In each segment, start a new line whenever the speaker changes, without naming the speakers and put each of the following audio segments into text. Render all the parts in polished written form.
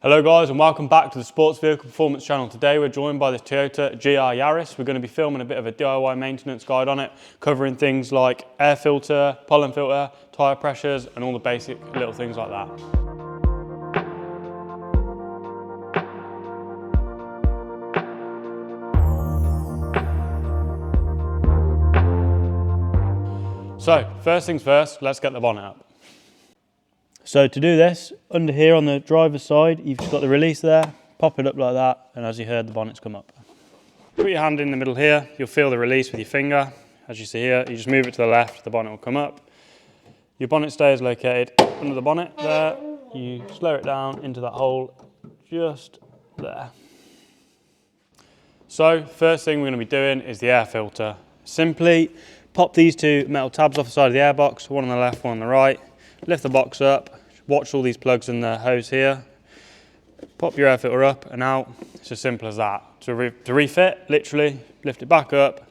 Hello guys and welcome back to the Sports Vehicle Performance channel. Today we're joined by the Toyota GR Yaris. We're going to be filming a bit of a DIY maintenance guide on it, covering things like air filter, pollen filter, tyre pressures and all the basic little things like that. So first things first, let's get the bonnet up. So to do this, under here on the driver's side, you've just got the release there, pop it up like that, and as you heard, the bonnet's come up. Put your hand in the middle here, you'll feel the release with your finger. As you see here, you just move it to the left, the bonnet will come up. Your bonnet stay is located under the bonnet there. You slow it down into that hole just there. So first thing we're going to be doing is the air filter. Simply pop these two metal tabs off the side of the airbox, one on the left, one on the right. Lift the box up, watch all these plugs in the hose here, pop your air filter up and out. It's as simple as that. To refit, literally lift it back up,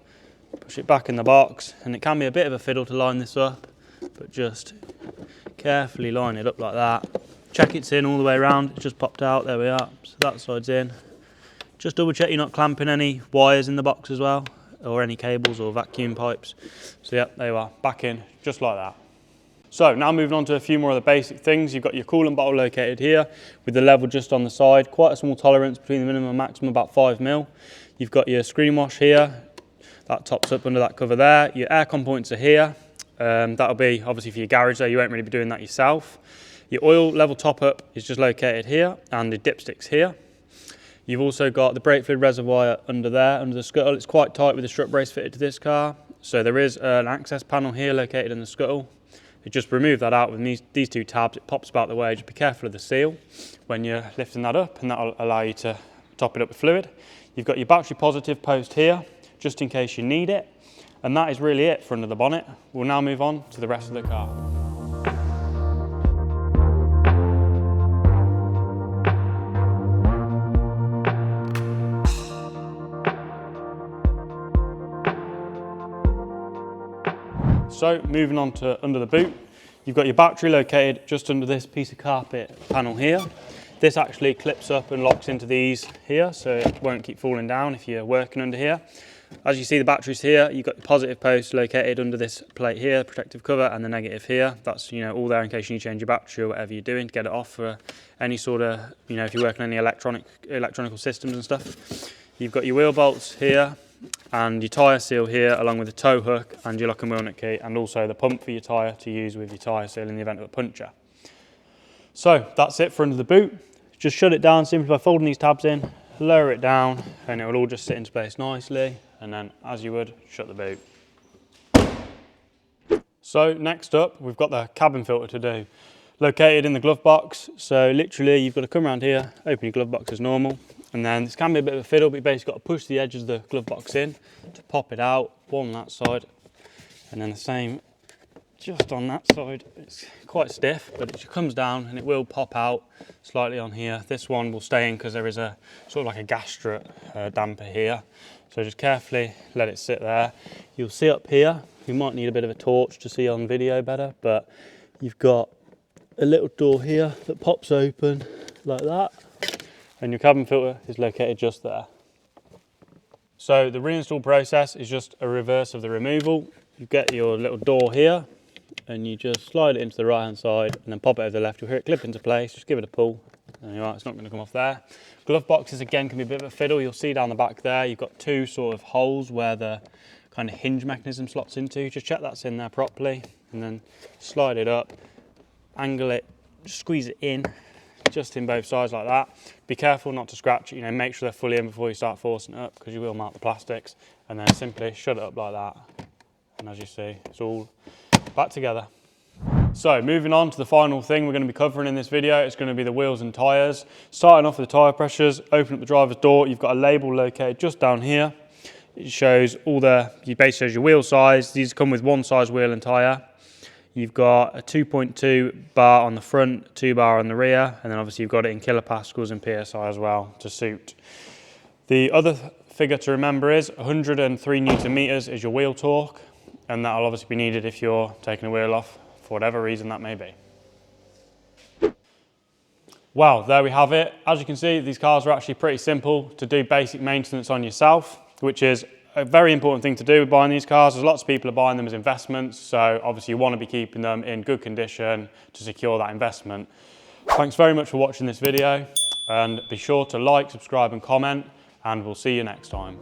push it back in the box, and it can be a bit of a fiddle to line this up, but just carefully line it up like that. Check it's in all the way around, it's just popped out, there we are, so that side's in. Just double check you're not clamping any wires in the box as well, or any cables or vacuum pipes. So yeah, there you are, back in, just like that. So now moving on to a few more of the basic things. You've got your coolant bottle located here with the level just on the side. Quite a small tolerance between the minimum and maximum, about 5 mil. You've got your screen wash here. That tops up under that cover there. Your aircon points are here. That'll be obviously for your garage there. You won't really be doing that yourself. Your oil level top up is just located here and the dipsticks here. You've also got the brake fluid reservoir under there, under the scuttle. It's quite tight with the strut brace fitted to this car. So there is an access panel here located in the scuttle. You just remove that out with these two tabs, it pops about the way. Just be careful of the seal when you're lifting that up, and that'll allow you to top it up with fluid. You've got your battery positive post here, just in case you need it. And that is really it for under the bonnet. We'll now move on to the rest of the car. So moving on to under the boot, you've got your battery located just under this piece of carpet panel here. This actually clips up and locks into these here, so it won't keep falling down if you're working under here. As you see, the batteries here, you've got the positive post located under this plate here, protective cover, and the negative here. That's, all there in case you need to change your battery or whatever you're doing to get it off for any sort of, if you're working on any electronical systems and stuff. You've got your wheel bolts here, and your tyre seal here, along with the tow hook and your lock and wheel nut key, and also the pump for your tyre to use with your tyre seal in the event of a puncture. So that's it for under the boot. Just shut it down simply by folding these tabs in, lower it down, and it will all just sit into place nicely, and then as you would, shut the boot. So next up, we've got the cabin filter to do. Located in the glove box, so literally you've got to come around here, open your glove box as normal, and then this can be a bit of a fiddle, but you basically got to push the edges of the glove box in to pop it out, one on that side, and then the same just on that side. It's quite stiff, but it comes down and it will pop out slightly on here. This one will stay in because there is a sort of like a gas strut damper here. So just carefully let it sit there. You'll see up here, you might need a bit of a torch to see on video better, but you've got a little door here that pops open like that, and your cabin filter is located just there. So the reinstall process is just a reverse of the removal. You get your little door here and you just slide it into the right hand side and then pop it over the left. You'll hear it clip into place, just give it a pull. There you are, it's not going to come off there. Glove boxes again can be a bit of a fiddle. You'll see down the back there, you've got two sort of holes where the kind of hinge mechanism slots into. Just check that's in there properly and then slide it up, angle it, squeeze it in, just in both sides like that. Be careful not to scratch it, make sure they're fully in before you start forcing it up because you will melt the plastics, and then simply shut it up like that. And as you see, it's all back together. So moving on to the final thing we're going to be covering in this video, it's going to be the wheels and tyres. Starting off with the tyre pressures, open up the driver's door, you've got a label located just down here. It shows it basically shows your wheel size. These come with one size wheel and tyre. You've got a 2.2 bar on the front, 2 bar on the rear, and then obviously you've got it in kilopascals and PSI as well to suit. The other figure to remember is 103 Newton meters is your wheel torque, and that'll obviously be needed if you're taking a wheel off for whatever reason that may be. Well, there we have it. As you can see, these cars are actually pretty simple to do basic maintenance on yourself, which is a very important thing to do with buying these cars, as lots of people are buying them as investments. So obviously you want to be keeping them in good condition to secure that investment. Thanks very much for watching this video, and be sure to like, subscribe and comment, and we'll see you next time.